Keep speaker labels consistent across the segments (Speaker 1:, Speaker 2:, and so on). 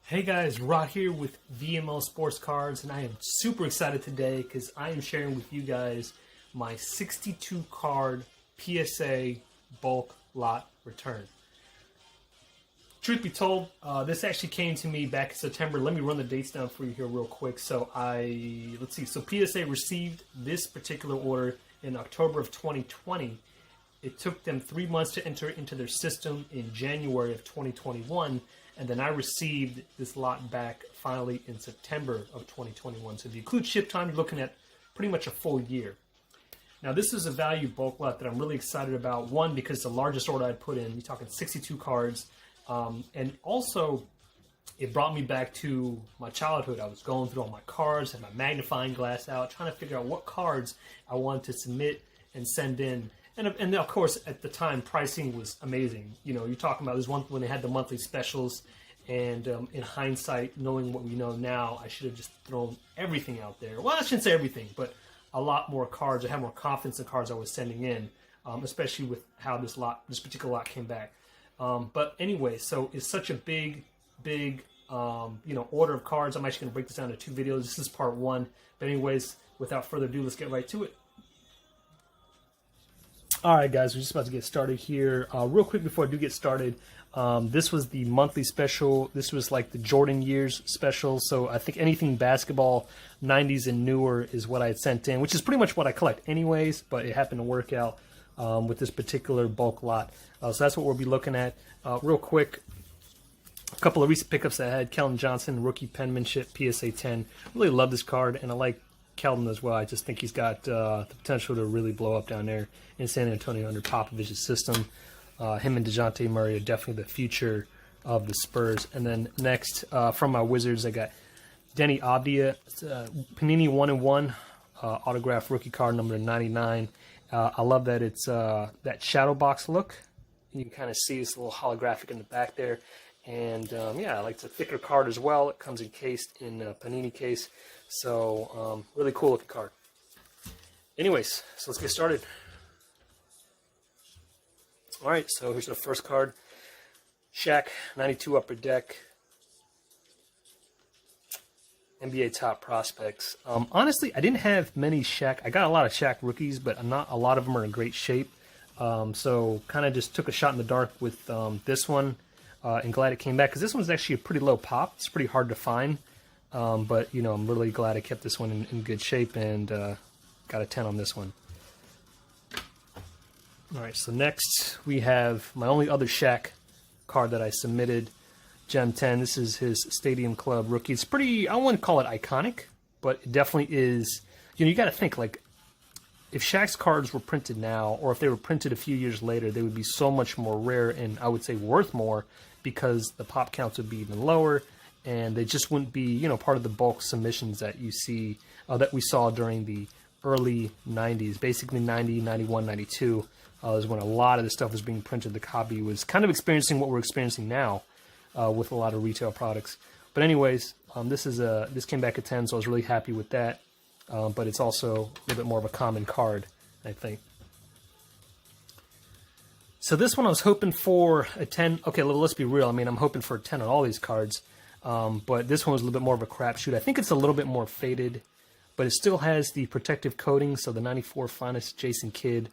Speaker 1: Hey guys, Rod here with VML Sports Cards, and I am super excited today because I am sharing with you guys my 62 card PSA bulk lot return. Truth be told, this actually came to me back in September. Let me run the dates down for you here real quick. So let's see, so PSA received this particular order in October of 2020. It took them 3 months to enter into their system in January of 2021. And then I received this lot back finally in September of 2021. So if you include ship time, you're looking at pretty much a full year. Now this is a value bulk lot that I'm really excited about. One, because the largest order I'd put in, you're talking 62 cards. And also, it brought me back to my childhood. I was going through all my cards, had my magnifying glass out, trying to figure out what cards I wanted to submit and send in. And of course, at the time, pricing was amazing. You know, you're talking about this one when they had the monthly specials, and in hindsight, knowing what we know now, I should have just thrown everything out there. Well, I shouldn't say everything, but a lot more cards. I had more confidence in cards I was sending in, especially with how this particular lot came back. But anyway, so it's such a big, order of cards. I'm actually going to break this down into 2 videos. This is part 1. But anyways, without further ado, let's get right to it. All right, guys, we're just about to get started here. Real quick before I do get started, this was the monthly special. This was like the Jordan years special. So I think anything basketball 90s and newer is what I had sent in, which is pretty much what I collect anyways, but it happened to work out with this particular bulk lot. So that's what we'll be looking at. Real quick, a couple of recent pickups I had. Keldon Johnson, rookie penmanship, PSA 10. Really love this card, and I like Keldon as well. I just think he's got the potential to really blow up down there in San Antonio under Popovich's system. Him and DeJounte Murray are definitely the future of the Spurs. And then next, from my Wizards, I got Denny Avdia, Panini 1-in-1, autographed rookie card number 99. I love that it's that shadow box look. You can kind of see it's a little holographic in the back there. And yeah, I like the thicker card as well. It comes encased in a Panini case. So really cool looking card. Anyways, so let's get started. All right, so here's the first card. Shaq, 92 Upper Deck. NBA top prospects. Honestly, I didn't have many Shaq. I got a lot of Shaq rookies, but not a lot of them are in great shape. So kind of just took a shot in the dark with this one. And glad it came back, because this one's actually a pretty low pop. It's pretty hard to find. But, you know, I'm really glad I kept this one in good shape and got a 10 on this one. All right, so next we have my only other Shaq card that I submitted, Gem 10. This is his Stadium Club rookie. It's pretty, I wouldn't call it iconic, but it definitely is. You know, you got to think, like, if Shaq's cards were printed now, or if they were printed a few years later, they would be so much more rare and I would say worth more, because the pop counts would be even lower, and they just wouldn't be, you know, part of the bulk submissions that you see, that we saw during the early 90s, basically 90, 91, 92, is when a lot of the stuff was being printed. The copy was kind of experiencing what we're experiencing now with a lot of retail products. But anyways, this came back at 10, so I was really happy with that. But it's also a little bit more of a common card, I think. So this one I was hoping for a 10. Okay, let's be real. I mean, I'm hoping for a 10 on all these cards. But this one was a little bit more of a crapshoot. I think it's a little bit more faded, but it still has the protective coating. So the 94 Finest Jason Kidd.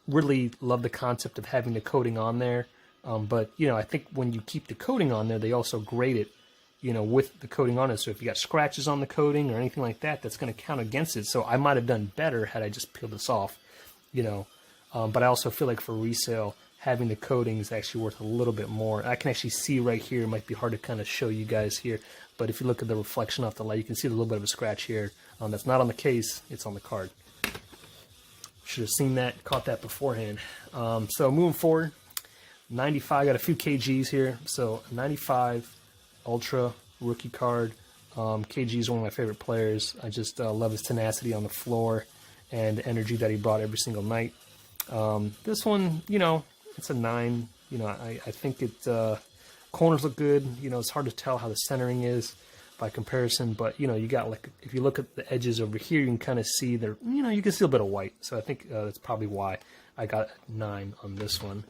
Speaker 1: Really love the concept of having the coating on there. But, you know, I think when you keep the coating on there, they also grade it, you know, with the coating on it. So if you got scratches on the coating or anything like that, that's going to count against it. So I might have done better had I just peeled this off, you know. But I also feel like for resale, having the coating is actually worth a little bit more. I can actually see right here. It might be hard to kind of show you guys here, but if you look at the reflection off the light, you can see a little bit of a scratch here. That's not on the case, it's on the card. Should have seen that, caught that beforehand. So moving forward, 95, got a few KGs here. So 95 Ultra rookie card. KG is one of my favorite players. I just love his tenacity on the floor and the energy that he brought every single night. This one, you know, it's a 9. You know, I think corners look good. You know, it's hard to tell how the centering is by comparison, but, you know, you got, like, if you look at the edges over here, you can kind of see there, you know, you can see a bit of white. So I think that's probably why I got a 9 on this one.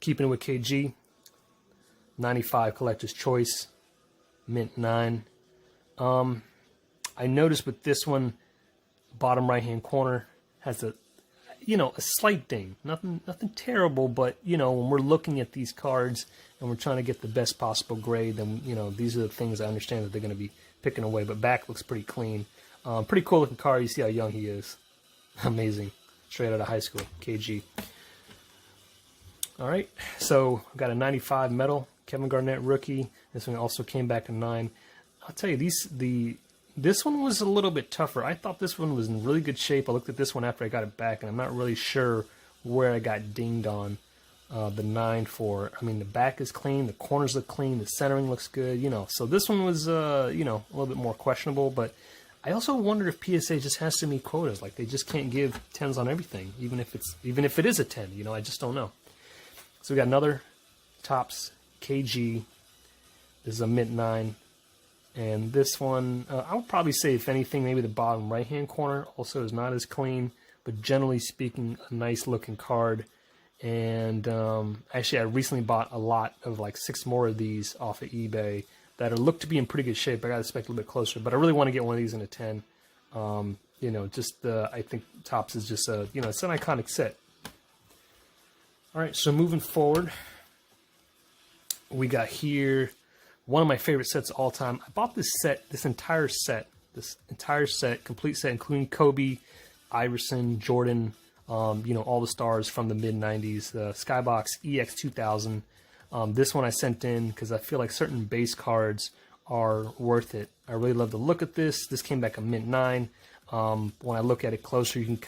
Speaker 1: Keeping it with KG, 95 Collector's Choice, mint 9. I noticed with this one, bottom right hand corner has a slight ding. Nothing terrible, but when we're looking at these cards and we're trying to get the best possible grade, then these are the things I understand that they're going to be picking away. But back looks pretty clean. Pretty cool looking card. You see how young he is. Amazing. Straight out of high school, KG. All right, so I've got a 95 metal Kevin Garnett rookie. This one also came back a 9. I'll tell you, this one was a little bit tougher. I thought this one was in really good shape. I looked at this one after I got it back, and I'm not really sure where I got dinged on the 9 for. I mean, the back is clean, the corners look clean, the centering looks good, So this one was, a little bit more questionable, but I also wonder if PSA just has to meet quotas. Like, they just can't give 10s on everything, even if it is a 10, I just don't know. So we got another Topps KG. This is a mint 9. And this one, I would probably say, if anything, maybe the bottom right-hand corner also is not as clean, but generally speaking, a nice-looking card. And actually, I recently bought a lot of, like, 6 more of these off of eBay that look to be in pretty good shape. I got to inspect a little bit closer, but I really want to get one of these in a 10. I think Topps is just it's an iconic set. All right, so moving forward, we got here one of my favorite sets of all time. I bought this entire set, complete set, including Kobe, Iverson, Jordan, all the stars from the mid-90s, the Skybox EX2000. This one I sent in because I feel like certain base cards are worth it. I really love the look at this. This came back a mint 9. When I look at it closer, you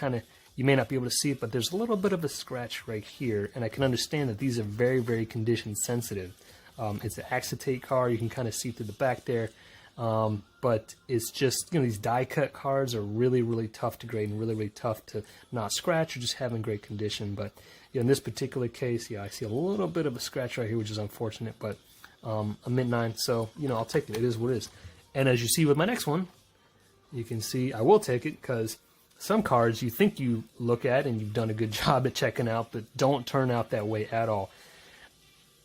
Speaker 1: may not be able to see it, but there's a little bit of a scratch right here, and I can understand that these are very, very condition sensitive. It's an acetate card. You can kind of see through the back there. But it's just, these die-cut cards are really, really tough to grade and really, really tough to not scratch or just have in great condition. But in this particular case, I see a little bit of a scratch right here, which is unfortunate, but a mint 9. So, I'll take it. It is what it is. And as you see with my next one, you can see I will take it because some cards you think you look at and you've done a good job at checking out, but don't turn out that way at all.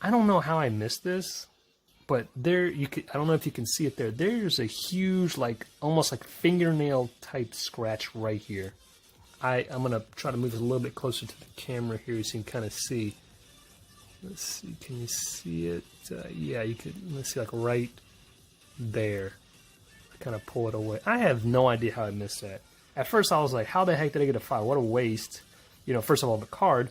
Speaker 1: I don't know how I missed this, but there I don't know if you can see it there. There's a huge, almost like fingernail type scratch right here. I'm gonna try to move it a little bit closer to the camera here so you can kind of see. Let's see, can you see it? Yeah, you could. Let's see, like right there. Kind of pull it away. I have no idea how I missed that. At first, I was like, "How the heck did I get a 5? What a waste!" First of all, the card,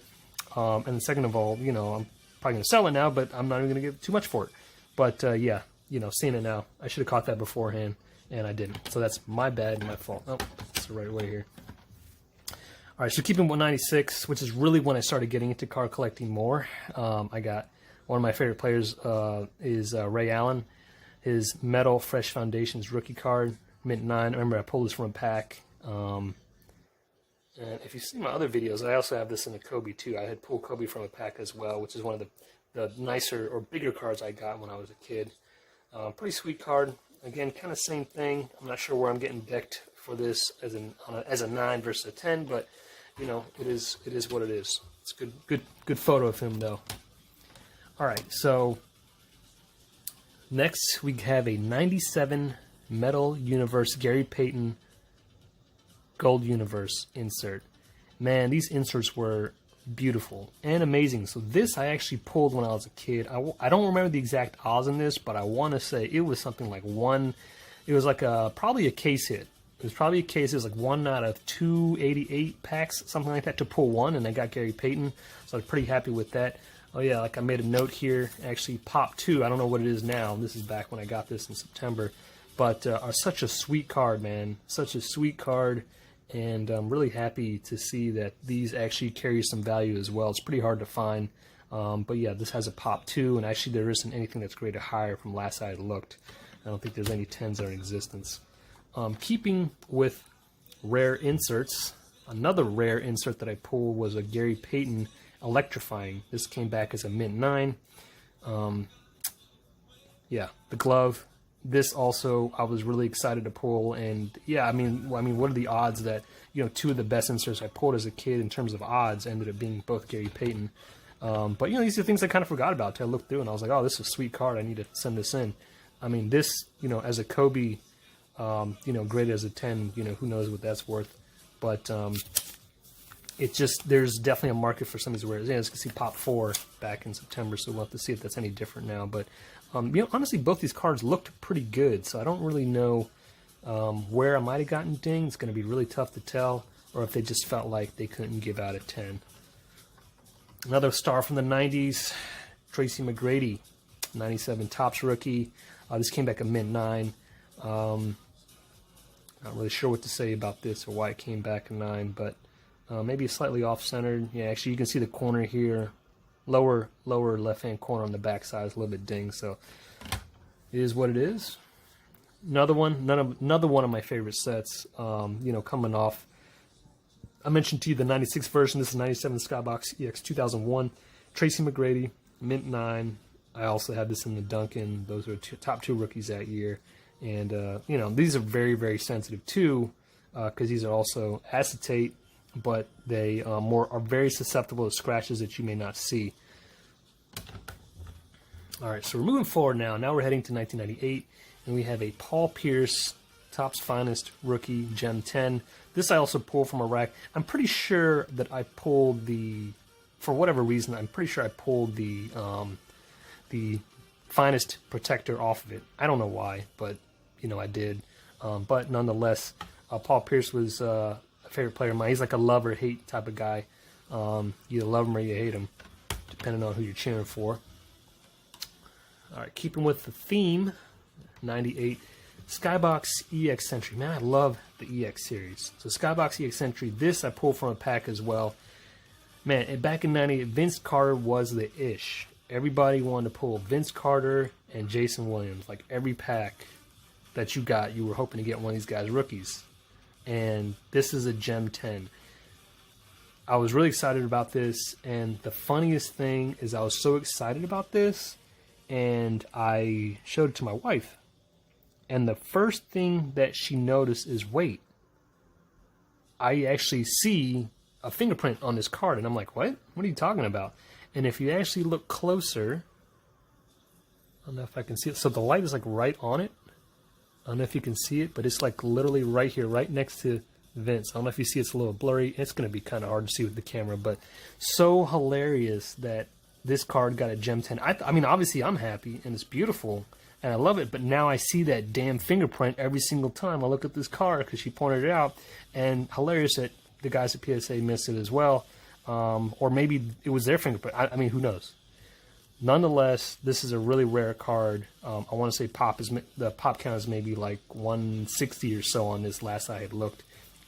Speaker 1: and then second of all, I'm probably going to sell it now, but I'm not even going to get too much for it. But, seeing it now, I should have caught that beforehand, and I didn't. So that's my bad and my fault. Oh, it's the right way here. All right, so keeping 196, which is really when I started getting into card collecting more. I got one of my favorite players is Ray Allen. His Metal Fresh Foundations rookie card, mint 9. Remember, I pulled this from a pack. And if you see my other videos, I also have this in the Kobe too. I had pulled Kobe from a pack as well, which is one of the nicer or bigger cards I got when I was a kid. Pretty sweet card. Again, kind of same thing. I'm not sure where I'm getting decked for this as a 9 versus a 10, but it is what it is. It's good photo of him though. All right, so next we have a 97 Metal Universe Gary Payton Gold Universe insert. Man, these inserts were beautiful and amazing. So this I actually pulled when I was a kid. I don't remember the exact odds on this, but I want to say it was something like it was like probably a case hit. It was probably a case. It was like 1 out of 288 packs, something like that, to pull one, and I got Gary Payton, so I was pretty happy with that. Oh yeah, like I made a note here, actually Pop 2, I don't know what it is now. This is back when I got this in September, but are such a sweet card, man. Such a sweet card. And I'm really happy to see that these actually carry some value as well. It's pretty hard to find. But yeah, this has a Pop 2, and actually there isn't anything that's graded higher from last I had looked. I don't think there's any 10s that are in existence. Keeping with rare inserts, another rare insert that I pulled was a Gary Payton Electrifying. This came back as a mint 9. Yeah, the glove. This also I was really excited to pull, and yeah, I mean, what are the odds that 2 of the best inserts I pulled as a kid in terms of odds ended up being both Gary Payton? But, you know, these are things I kind of forgot about till I looked through, and I was like, oh, this is a sweet card. I need to send this in. I mean, this, you know, as a Kobe, you know, graded as a 10, you know, who knows what that's worth. But it just, there's definitely a market for some of these rares. Yeah, as you can see, Pop 4 back in September, so we'll have to see if that's any different now. But, you know, honestly, both these cards looked pretty good, so I don't really know where I might have gotten dinged. It's going to be really tough to tell, or if they just felt like they couldn't give out a 10. Another star from the 90s, Tracy McGrady, 97 Topps rookie. This came back a mint 9. Not really sure what to say about this or why it came back a 9, but maybe slightly off-centered. Yeah, actually, you can see the corner here, lower left-hand corner on the back side is a little bit dinged, so it is what it is. Another one of my favorite sets. You know, coming off, I mentioned to you the 96 version. This is 97 Skybox EX 2001. Tracy McGrady, mint 9. I also had this in the Duncan. Those were top 2 rookies that year. And, you know, these are very, very sensitive too, because these are also acetate, but they are very susceptible to scratches that you may not see. All right, so we're moving forward now. Now we're heading to 1998, and we have a Paul Pierce Topps Finest Rookie Gem 10. This I also pulled from a rack. I'm pretty sure that I pulled for whatever reason, I'm pretty sure I pulled the Finest Protector off of it. I don't know why, but you know, I did. But nonetheless, Paul Pierce was a favorite player of mine. He's like a love or hate type of guy. You either love him or you hate him, depending on who you're cheering for. All right, keeping with the theme, 98 Skybox EX Century. Man, I love the EX series. So Skybox EX Century, this I pulled from a pack as well. Man, back in 98, Vince Carter was the ish. Everybody wanted to pull Vince Carter and Jason Williams. Like every pack that you got, you were hoping to get one of these guys rookies. And this is a Gem 10. I was really excited about this, and the funniest thing is I was so excited about this, and I showed it to my wife. And the first thing that she noticed is, wait, I actually see a fingerprint on this card. And I'm like, what? What are you talking about? And if you actually look closer, I don't know if I can see it. So the light is like right on it. I don't know if you can see it, but it's like literally right here, right next to Vince. I don't know if you see it's a little blurry. It's going to be kind of hard to see with the camera, but so hilarious that this card got a Gem 10. I mean, obviously I'm happy and it's beautiful and I love it, but now I see that damn fingerprint every single time I look at this card because she pointed it out, and hilarious that the guys at PSA missed it as well. Or maybe it was their fingerprint. I mean, who knows? Nonetheless, this is a really rare card. I want to say the pop count is maybe like 160 or so on this last I had looked.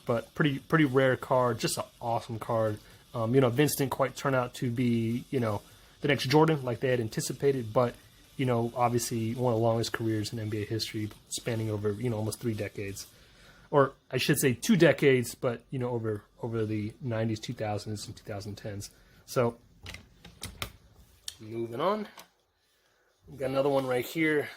Speaker 1: But pretty rare card, just an awesome card. You know, Vince didn't quite turn out to be, you know, the next Jordan like they had anticipated, but, you know, obviously one of the longest careers in NBA history, spanning over, you know, almost 3 decades. Or I should say 2 decades, but, you know, over the 90s, 2000s, and 2010s. So, moving on. We've got another one right here.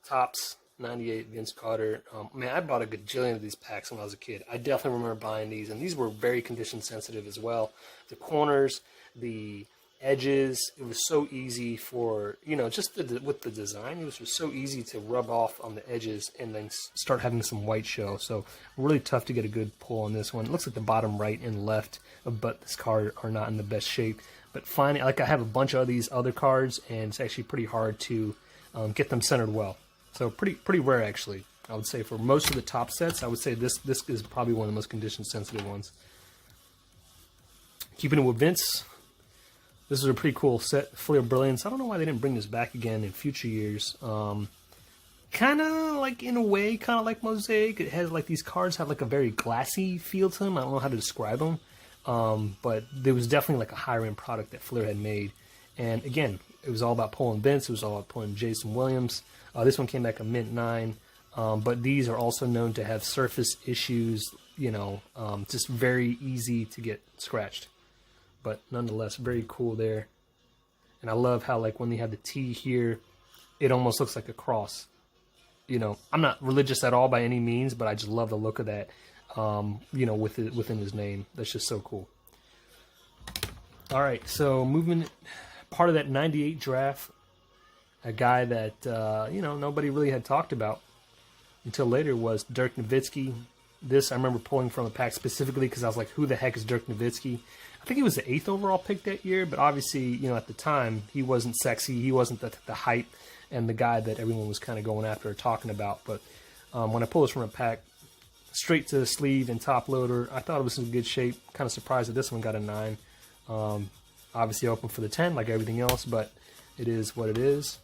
Speaker 1: Topps 98 Vince Carter. Man, I bought a gajillion of these packs when I was a kid. I definitely remember buying these, and these were very condition sensitive as well. The corners, the edges, it was so easy for, you know, just with the design, it was just so easy to rub off on the edges and then start having some white show. So really tough to get a good pull on this one. It looks like the bottom right and left but this card are not in the best shape. But finally, like I have a bunch of these other cards, and it's actually pretty hard to get them centered well. So pretty rare actually. I would say for most of the top sets, I would say this is probably one of the most condition sensitive ones. Keeping it with Vince, this is a pretty cool set, Flare Brilliance. I don't know why they didn't bring this back again in future years. Kind of like, in a way, kind of like Mosaic. It has like these cards have like a very glassy feel to them. I don't know how to describe them. But there was definitely like a higher end product that Flair had made. And again, it was all about pulling Vince. It was all about pulling Jason Williams. This one came back a mint 9. But these are also known to have surface issues, you know, just very easy to get scratched. But nonetheless, very cool there. And I love how, like, when they have the T here, it almost looks like a cross. You know, I'm not religious at all by any means, but I just love the look of that, you know, within his name. That's just so cool. All right, so moving part of that 98 draft, a guy that, you know, nobody really had talked about until later was Dirk Nowitzki. This I remember pulling from a pack specifically because I was like, who the heck is Dirk Nowitzki? I think he was the 8th overall pick that year, but obviously, you know, at the time, he wasn't sexy. He wasn't the hype and the guy that everyone was kind of going after or talking about. But when I pulled this from a pack, straight to the sleeve and top loader, I thought it was in good shape. Kind of surprised that this one got a 9. Obviously open for the 10 like everything else, but it is what it is.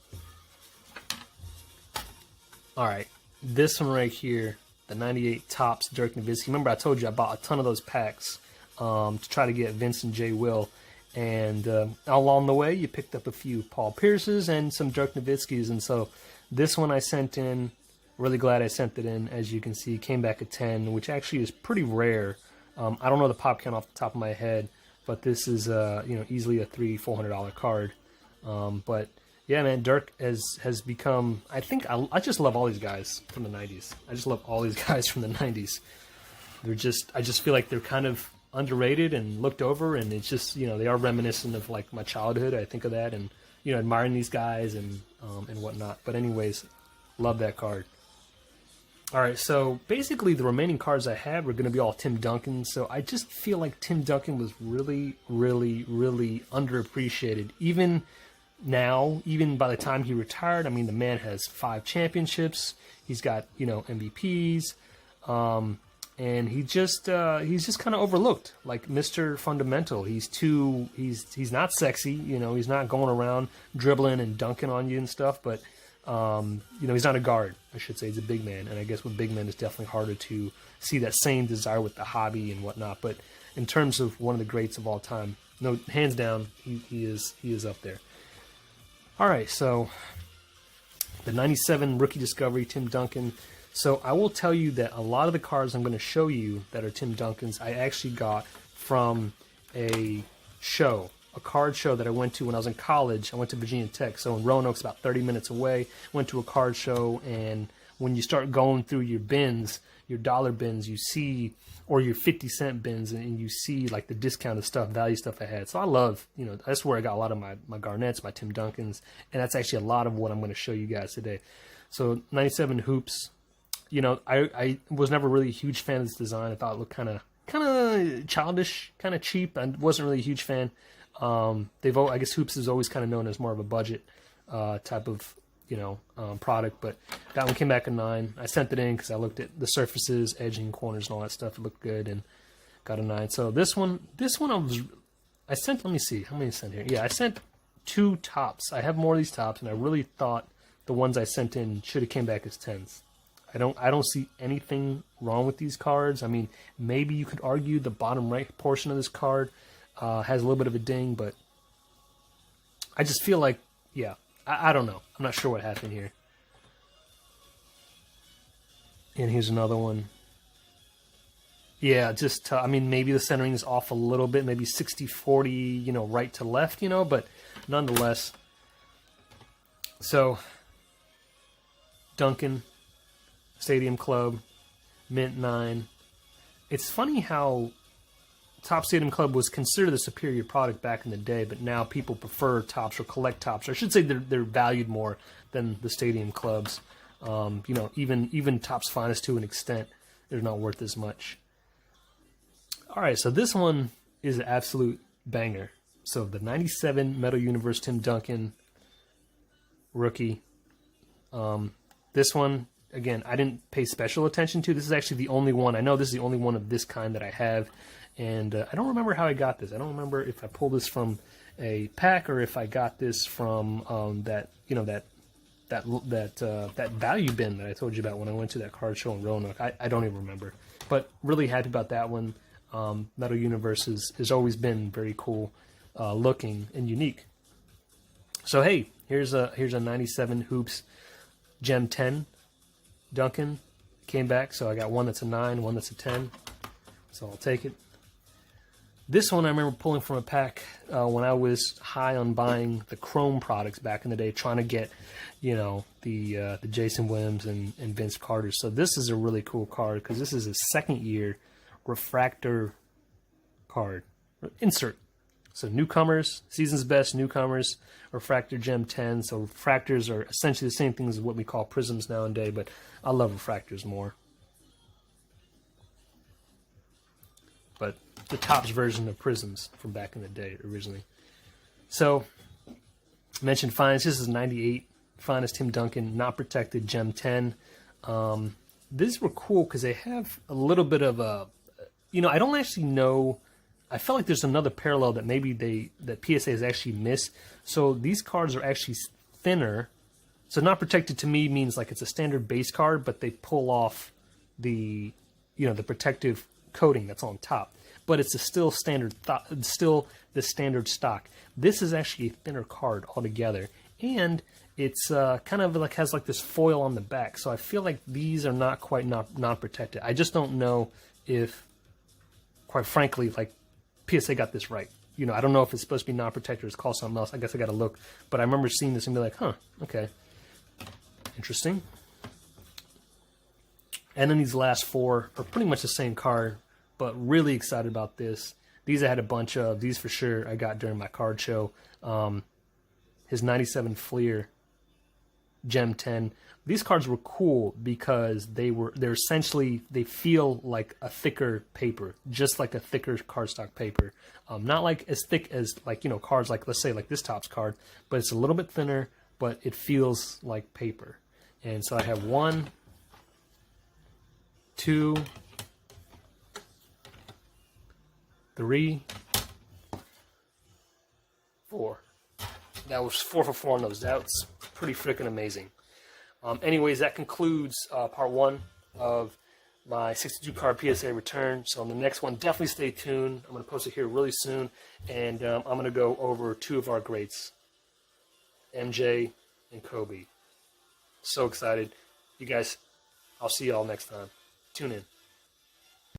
Speaker 1: All right, this one right here, the 98 Topps Dirk Nowitzki. Remember I told you I bought a ton of those packs to try to get Vince and J. Will. And along the way, you picked up a few Paul Pierces and some Dirk Nowitzkis. And so this one I sent in. Really glad I sent it in. As you can see, came back a 10, which actually is pretty rare. I don't know the pop count off the top of my head, but this is you know, easily a $300-400 card. But yeah, man, Dirk has become. I think I just love all these guys from the 90s. I just love all these guys from the 90s. They're just, I just feel like they're kind of underrated and looked over, and it's just, you know, they are reminiscent of like my childhood. I think of that, and you know, admiring these guys and whatnot. But anyways, love that card. All right, so basically the remaining cards I have are going to be all Tim Duncan. So I just feel like Tim Duncan was really, really, really underappreciated. Even now, even by the time he retired, I mean, the man has 5 championships. He's got, you know, MVPs. And he's just kind of overlooked, like Mr. Fundamental. He's not sexy, you know, he's not going around dribbling and dunking on you and stuff, but you know, he's not a guard, I should say. He's a big man, and I guess with big men it's definitely harder to see that same desire with the hobby and whatnot. But in terms of one of the greats of all time, no, hands down, he is up there. All right, so the 97 rookie discovery, Tim Duncan. So I will tell you that a lot of the cards I'm going to show you that are Tim Duncan's, I actually got from a show, a card show that I went to when I was in college. I went to Virginia Tech, so in Roanoke's about 30 minutes away. Went to a card show, and when you start going through your bins, your dollar bins, you see, or your 50-cent bins, and you see like the discounted stuff, value stuff I had. So I love, you know, that's where I got a lot of my Garnets, my Tim Duncans, and that's actually a lot of what I'm going to show you guys today. So 97 hoops. You know, I was never really a huge fan of this design. I thought it looked kind of childish, kind of cheap. I wasn't really a huge fan. I guess hoops is always kind of known as more of a budget type of, you know, product. But that one came back a 9. I sent it in because I looked at the surfaces, edging, corners, and all that stuff. It looked good, and got a 9. So this one I sent. Let me see how many I sent here. Yeah, I sent 2 tops. I have more of these tops, and I really thought the ones I sent in should have came back as 10s. I don't see anything wrong with these cards. I mean, maybe you could argue the bottom right portion of this card has a little bit of a ding, but I just feel like, yeah, I don't know. I'm not sure what happened here. And here's another one. Yeah, just, I mean, maybe the centering is off a little bit, maybe 60-40, you know, right to left, you know, but nonetheless. So, Duncan, Stadium Club, mint 9. It's funny how Topps Stadium Club was considered the superior product back in the day, but now people prefer Topps or collect Topps. Or I should say they're valued more than the Stadium Clubs. You know, even Topps Finest to an extent, they're not worth as much. All right, so this one is an absolute banger. So the 97 Metal Universe Tim Duncan rookie. This one, again, I didn't pay special attention to. This is actually the only one. I know this is the only one of this kind that I have. And I don't remember how I got this. I don't remember if I pulled this from a pack or if I got this from that value bin that I told you about when I went to that card show in Roanoke. I don't even remember. But really happy about that one. Metal Universe has always been very cool looking and unique. So hey, here's a 97 Hoops Gem 10 Duncan came back. So I got one that's a 9, one that's a 10. So I'll take it. This one I remember pulling from a pack when I was high on buying the Chrome products back in the day, trying to get, you know, the Jason Williams and Vince Carter. So this is a really cool card because this is a second year refractor card insert. So newcomers, season's best, newcomers, refractor gem 10. So refractors are essentially the same thing as what we call prisms nowadays, but I love refractors more. But the Topps version of prisms from back in the day originally. So, mentioned finest. This is 98 finest Tim Duncan, not protected, gem 10. These were cool because they have a little bit of a, you know, I don't actually know. I felt like there's another parallel that maybe that PSA has actually missed. So these cards are actually thinner. So not protected to me means like it's a standard base card, but they pull off the, you know, the protective coating that's on top. But it's still still the standard stock. This is actually a thinner card altogether, and it's kind of like has like this foil on the back. So I feel like these are not quite not protected. I just don't know if, quite frankly, like PSA got this right. You know, I don't know if it's supposed to be non-protected or it's called something else. I guess I got to look. But I remember seeing this and be like, huh, okay, interesting. And then these last four are pretty much the same card, but really excited about this. These I had a bunch of. These for sure I got during my card show. His 97 Fleer Gem 10. These cards were cool because they're essentially, they feel like a thicker paper, just like a thicker cardstock paper. Not like as thick as, like, you know, cards like, let's say like this Topps card, but it's a little bit thinner, but it feels like paper. And so I have 1, 2, 3, 4. That was 4 for 4 on those. That's pretty freaking amazing. Anyways, that concludes part 1 of my 62 card PSA return. So on the next one, definitely stay tuned. I'm going to post it here really soon. And I'm going to go over 2 of our greats, MJ and Kobe. So excited. You guys, I'll see you all next time. Tune in.